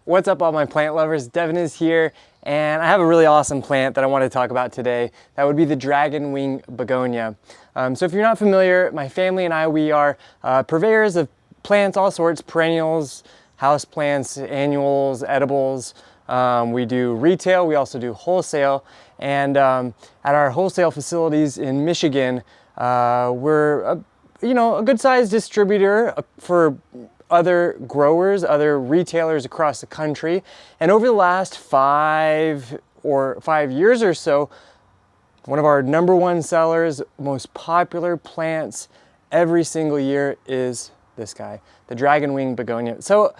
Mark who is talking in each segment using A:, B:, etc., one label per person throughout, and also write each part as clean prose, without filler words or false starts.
A: What's up all my plant lovers? Devin is here and I have a really awesome plant that I want to talk about today. That would be the Dragon Wing Begonia. So if you're not familiar, my family and I, we are purveyors of plants, all sorts, perennials, house plants, annuals, edibles. We do retail, we also do wholesale. And at our wholesale facilities in Michigan, we're a good sized distributor for other growers, other retailers across the country. And over the last 5 years or so, one of our #1 sellers, most popular plants every single year is this guy, the Dragon Wing Begonia. So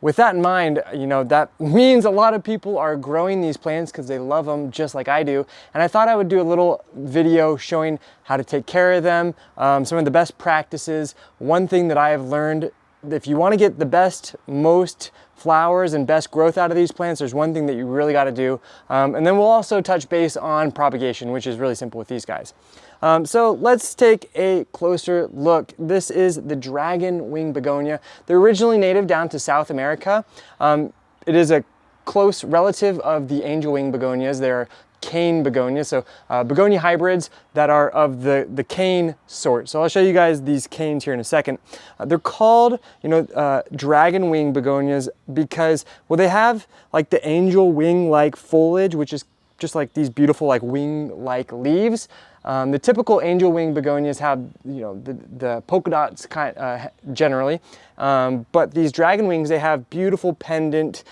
A: with that in mind, that means a lot of people are growing these plants because they love them just like I do. And I thought I would do a little video showing how to take care of them, some of the best practices. One thing that I have learned, if you want to get the best, most flowers and best growth out of these plants, there's one thing that you really got to do. And then we'll also touch base on propagation, which is really simple with these guys. So let's take a closer look. This is the Dragon Wing Begonia. They're originally native down to South America. It is a close relative of the angel wing begonias. They're cane begonias, so begonia hybrids that are of the cane sort. So I'll show you guys these canes here in a second. They're called, Dragon Wing Begonias because, well, they have like the angel wing-like foliage, which is just like these beautiful like wing-like leaves. The typical angel wing begonias have, the polka dots generally, but these dragon wings, they have beautiful pendant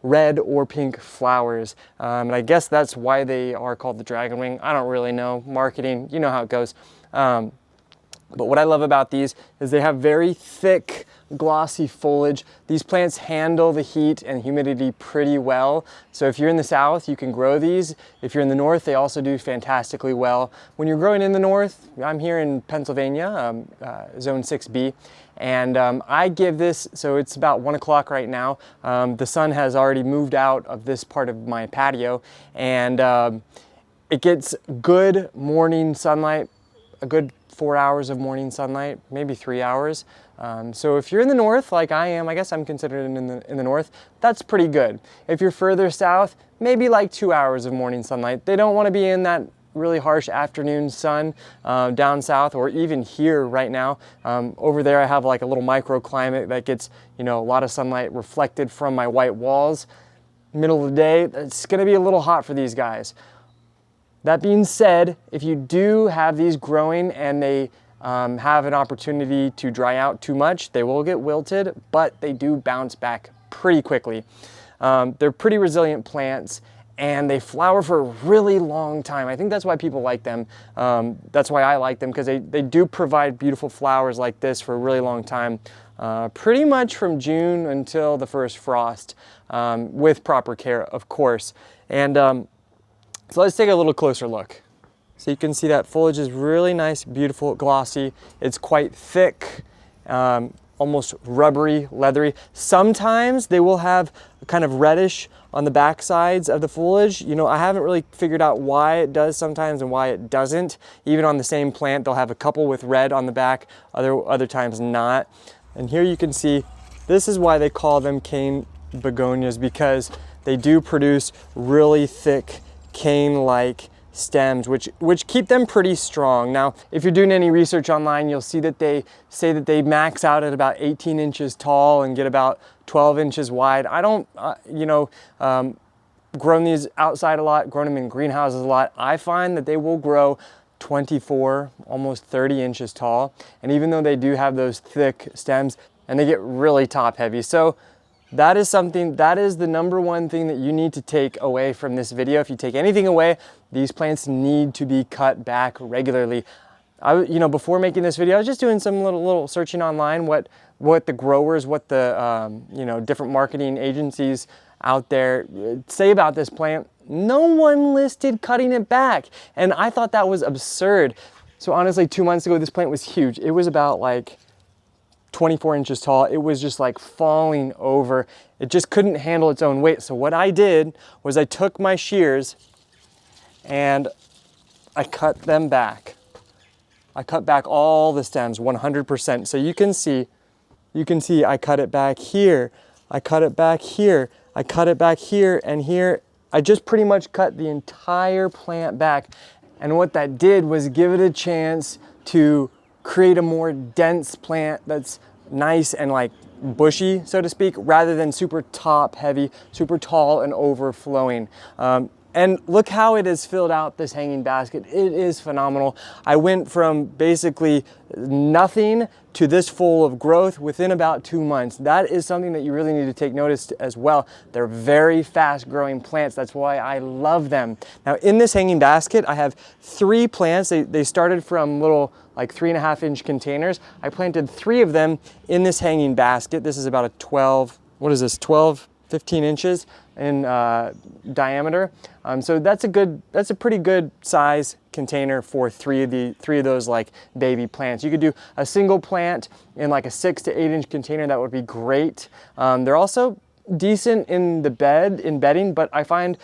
A: red or pink flowers. And I guess that's why they are called the Dragon Wing. I don't really know. Marketing, you know how it goes. But what I love about these is they have very thick, glossy foliage. These plants handle the heat and humidity pretty well. So if you're in the south, you can grow these. If you're in the north, they also do fantastically well. When you're growing in the north, I'm here in Pennsylvania, zone 6B. And I give this, so it's about 1 o'clock right now. The sun has already moved out of this part of my patio, and it gets good morning sunlight, a good 4 hours of morning sunlight, maybe 3 hours. So if you're in the north, like I am, I guess I'm considered in the north, that's pretty good. If you're further south, maybe like 2 hours of morning sunlight. They don't want to be in that really harsh afternoon sun down south, or even here right now. Over there I have like a little microclimate that gets a lot of sunlight reflected from my white walls. Middle of the day, it's going to be a little hot for these guys. That being said, if you do have these growing and they have an opportunity to dry out too much, they will get wilted, but they do bounce back pretty quickly. They're pretty resilient plants, and they flower for a really long time. I think that's why people like them. That's why I like them, because they do provide beautiful flowers like this for a really long time, pretty much from June until the first frost, with proper care, of course. And so let's take a little closer look. So you can see that foliage is really nice, beautiful, glossy. It's quite thick, almost rubbery, leathery. Sometimes they will have kind of reddish on the back sides of the foliage. I haven't really figured out why it does sometimes and why it doesn't. Even on the same plant, they'll have a couple with red on the back, other times not. And here you can see, this is why they call them cane begonias, because they do produce really thick cane-like stems, which keep them pretty strong. Now, if you're doing any research online, you'll see that they say that they max out at about 18 inches tall and get about 12 inches wide. I don't, grown these outside a lot, grown them in greenhouses a lot. I find that they will grow 24, almost 30 inches tall. And even though they do have those thick stems, and they get really top heavy. So that is the #1 thing that you need to take away from this video. If you take anything away, these plants need to be cut back regularly. Before making this video, I was just doing some little searching online, what the growers, what the different marketing agencies out there say about this plant. No one listed cutting it back, and I thought that was absurd. So honestly, 2 months ago, this plant was huge. It was about like 24 inches tall. It was just like falling over. It just couldn't handle its own weight. So what I did was I took my shears and I cut them back. I cut back all the stems 100%. So you can see I cut it back here. I cut it back here, I cut it back here and here. I just pretty much cut the entire plant back. And what that did was give it a chance to create a more dense plant that's nice and like bushy, so to speak, rather than super top heavy, super tall and overflowing. And look how it has filled out this hanging basket. It is phenomenal. I went from basically nothing to this full of growth within about 2 months. That is something that you really need to take notice as well. They're very fast growing plants. That's why I love them. Now in this hanging basket, I have 3 plants. They started from little like 3.5-inch containers. I planted 3 of them in this hanging basket. This is about a 12, 15 inches in diameter. So that's a pretty good size container for 3 of those like baby plants. You could do a single plant in like a 6 to 8 inch container. That would be great. They're also decent in the bedding, but I find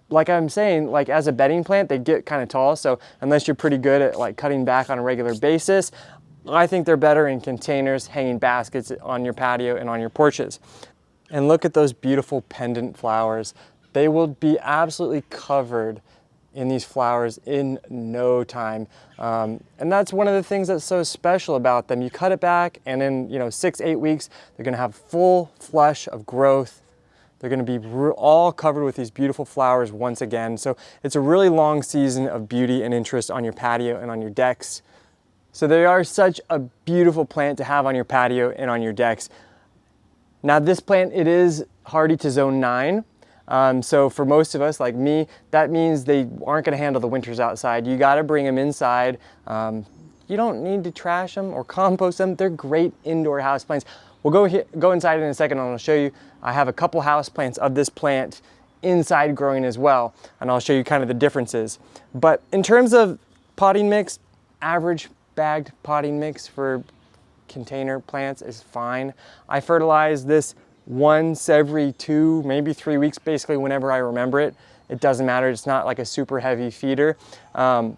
A: like I'm saying, like as a bedding plant, they get kind of tall. So unless you're pretty good at like cutting back on a regular basis, I think they're better in containers, hanging baskets on your patio and on your porches. And look at those beautiful pendant flowers. They will be absolutely covered in these flowers in no time. And that's one of the things that's so special about them. You cut it back and in 6, 8 weeks, they're gonna have full flush of growth. They're gonna be all covered with these beautiful flowers once again. So it's a really long season of beauty and interest on your patio and on your decks. So they are such a beautiful plant to have on your patio and on your decks. Now this plant, it is hardy to zone 9. So for most of us, like me, that means they aren't gonna handle the winters outside. You gotta bring them inside. You don't need to trash them or compost them. They're great indoor houseplants. We'll go inside in a second and I'll show you. I have a couple houseplants of this plant inside growing as well, and I'll show you kind of the differences. But in terms of potting mix, average bagged potting mix for container plants is fine. I fertilize this once every 2, maybe 3 weeks, basically whenever I remember it. It doesn't matter, it's not like a super heavy feeder. But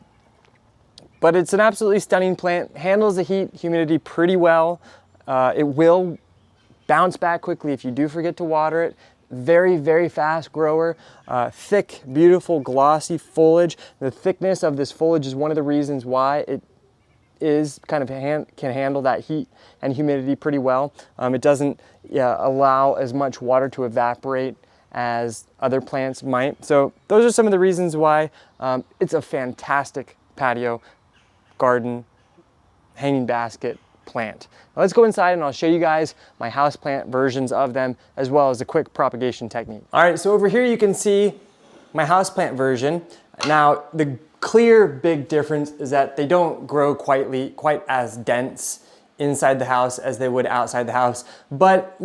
A: it's an absolutely stunning plant, handles the heat, humidity pretty well. It will bounce back quickly if you do forget to water it. Very, very fast grower, thick, beautiful, glossy foliage. The thickness of this foliage is one of the reasons why it is kind of can handle that heat and humidity pretty well. It doesn't allow as much water to evaporate as other plants might. So those are some of the reasons why it's a fantastic patio, garden, hanging basket plant. Now let's go inside and I'll show you guys my houseplant versions of them as well as a quick propagation technique. All right, so over here you can see my houseplant version. Now the clear big difference is that they don't grow quite as dense inside the house as they would outside the house, but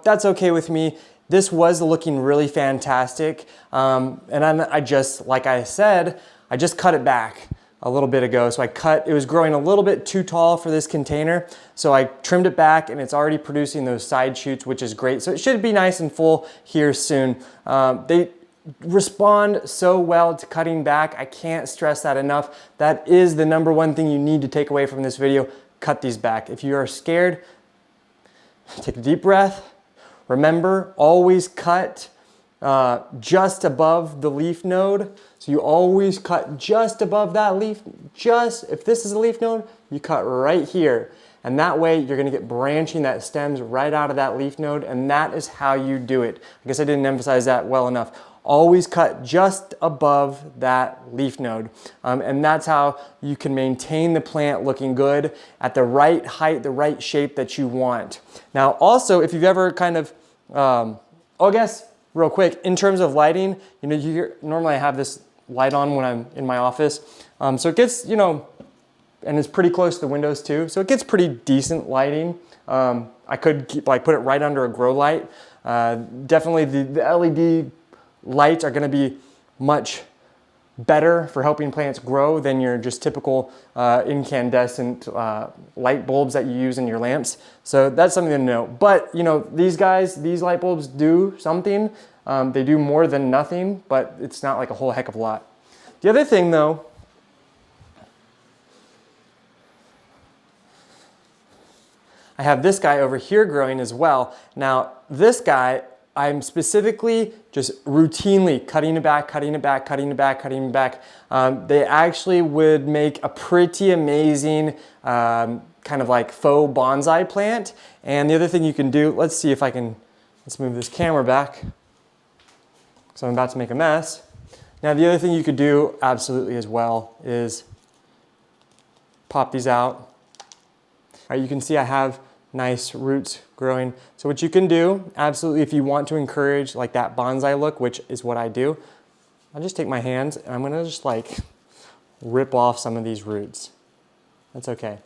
A: that's okay with me. This was looking really fantastic, and I just, like I said, I just cut it back a little bit ago. So it was growing a little bit too tall for this container, so I trimmed it back and it's already producing those side shoots, which is great. So it should be nice and full here soon. They respond so well to cutting back. I can't stress that enough. That is the #1 thing you need to take away from this video. Cut these back. If you are scared, take a deep breath. Remember, always cut just above the leaf node. So you always cut just above that leaf. If this is a leaf node, you cut right here. And that way you're gonna get branching that stems right out of that leaf node, and that is how you do it. I guess I didn't emphasize that well enough. Always cut just above that leaf node. And that's how you can maintain the plant looking good at the right height, the right shape that you want. Now also, if you've ever kind of, I guess real quick, in terms of lighting, normally I have this light on when I'm in my office. So it gets, and it's pretty close to the windows too. So it gets pretty decent lighting. I could put it right under a grow light. Definitely the LED lights are gonna be much better for helping plants grow than your just typical incandescent light bulbs that you use in your lamps. So that's something to know. But these light bulbs do something. They do more than nothing, but it's not like a whole heck of a lot. The other thing though, I have this guy over here growing as well. Now, this guy, I'm specifically just routinely cutting it back, cutting it back, cutting it back, cutting it back. They actually would make a pretty amazing kind of like faux bonsai plant. And the other thing you can do, let's see if I can, let's move this camera back. So I'm about to make a mess. Now the other thing you could do absolutely as well is pop these out. All right, you can see I have nice roots growing. So what you can do, absolutely, if you want to encourage like that bonsai look, which is what I do, I'll just take my hands and I'm gonna just like rip off some of these roots. That's okay.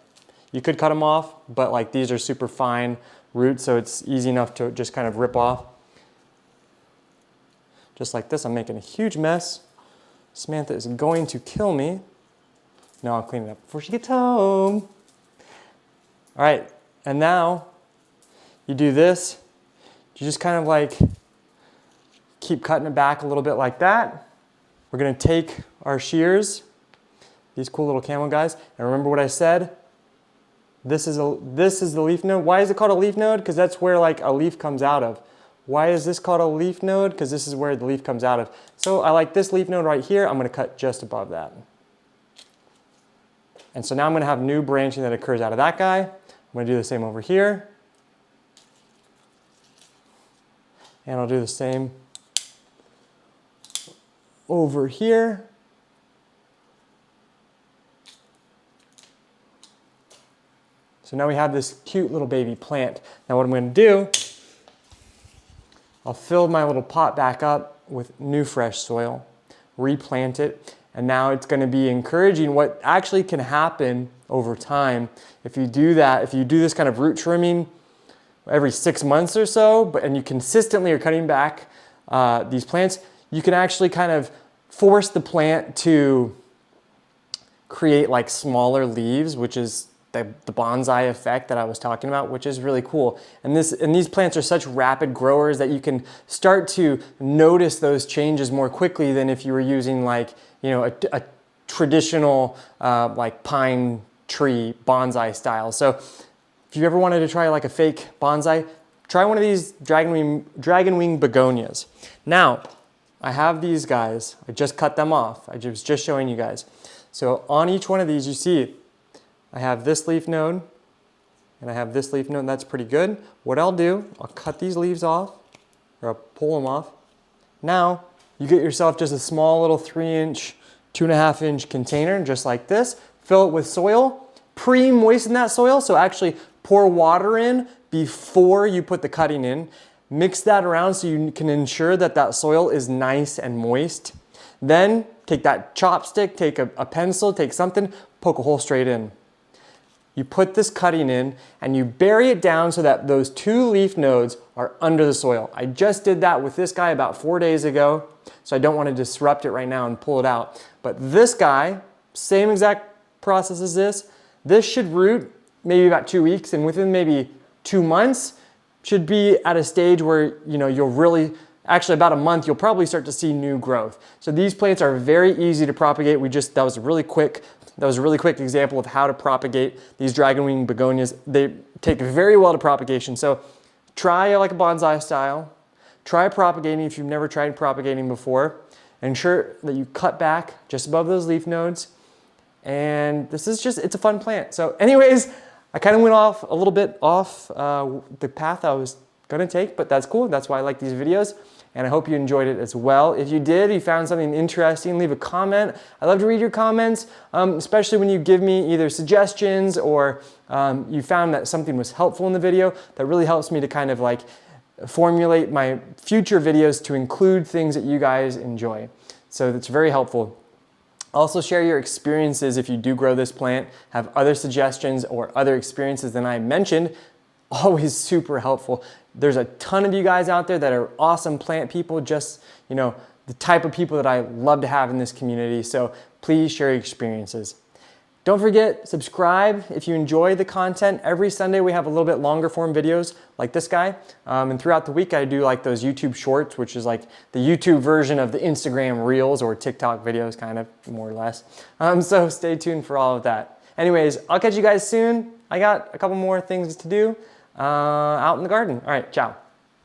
A: You could cut them off, but like these are super fine roots, so it's easy enough to just kind of rip off. Just like this, I'm making a huge mess. Samantha is going to kill me. No, I'll clean it up before she gets home. All right, and now you do this. You just kind of like keep cutting it back a little bit like that. We're gonna take our shears, these cool little camel guys, and remember what I said? This is the leaf node. Why is it called a leaf node? Because that's where like a leaf comes out of. Why is this called a leaf node? Because this is where the leaf comes out of. So I like this leaf node right here. I'm gonna cut just above that. And so now I'm gonna have new branching that occurs out of that guy. I'm gonna do the same over here. And I'll do the same over here. So now we have this cute little baby plant. Now what I'm gonna do, I'll fill my little pot back up with new fresh soil, replant it, and now it's gonna be encouraging what actually can happen over time. If you do that, if you do this kind of root trimming every 6 months or so, and you consistently are cutting back these plants, you can actually kind of force the plant to create like smaller leaves, which is the bonsai effect that I was talking about, which is really cool. And these plants are such rapid growers that you can start to notice those changes more quickly than if you were using like, you know, a traditional like pine tree bonsai style. So if you ever wanted to try like a fake bonsai, try one of these Dragon Wing Begonias. Now, I have these guys. I just cut them off. I was just showing you guys. So on each one of these, you see, I have this leaf node and I have this leaf node. That's pretty good. What I'll do, I'll cut these leaves off, or I'll pull them off. Now, you get yourself just a small little 3-inch, 2.5-inch container, just like this. Fill it with soil, pre-moisten that soil, so actually pour water in before you put the cutting in. Mix that around so you can ensure that that soil is nice and moist. Then take that chopstick, take a pencil, take something, poke a hole straight in. You put this cutting in and you bury it down so that those 2 leaf nodes are under the soil. I just did that with this guy about 4 days ago, so I don't want to disrupt it right now and pull it out. But this guy, same exact process as this. This should root maybe about 2 weeks, and within maybe 2 months, should be at a stage where, you know, you'll really, actually about a month, you'll probably start to see new growth. So these plants are very easy to propagate. That was a really quick example of how to propagate these Dragon Wing Begonias. They take very well to propagation. So try like a bonsai style. Try propagating if you've never tried propagating before. Ensure that you cut back just above those leaf nodes. And this is just, it's a fun plant. So anyways, I kind of went off a little bit off the path I was gonna take, but that's cool. That's why I like these videos. And I hope you enjoyed it as well. If you did, you found something interesting, leave a comment. I love to read your comments, especially when you give me either suggestions or you found that something was helpful in the video. That really helps me to kind of like formulate my future videos to include things that you guys enjoy. So that's very helpful. Also share your experiences if you do grow this plant, have other suggestions or other experiences than I mentioned. Always super helpful. There's a ton of you guys out there that are awesome plant people, just, you know, the type of people that I love to have in this community. So please share your experiences. Don't forget, subscribe if you enjoy the content. Every Sunday we have a little bit longer form videos like this guy. And throughout the week I do like those YouTube shorts, which is like the YouTube version of the Instagram Reels or TikTok videos, kind of, more or less. So stay tuned for all of that. Anyways, I'll catch you guys soon. I got a couple more things to do out in the garden. All right, ciao.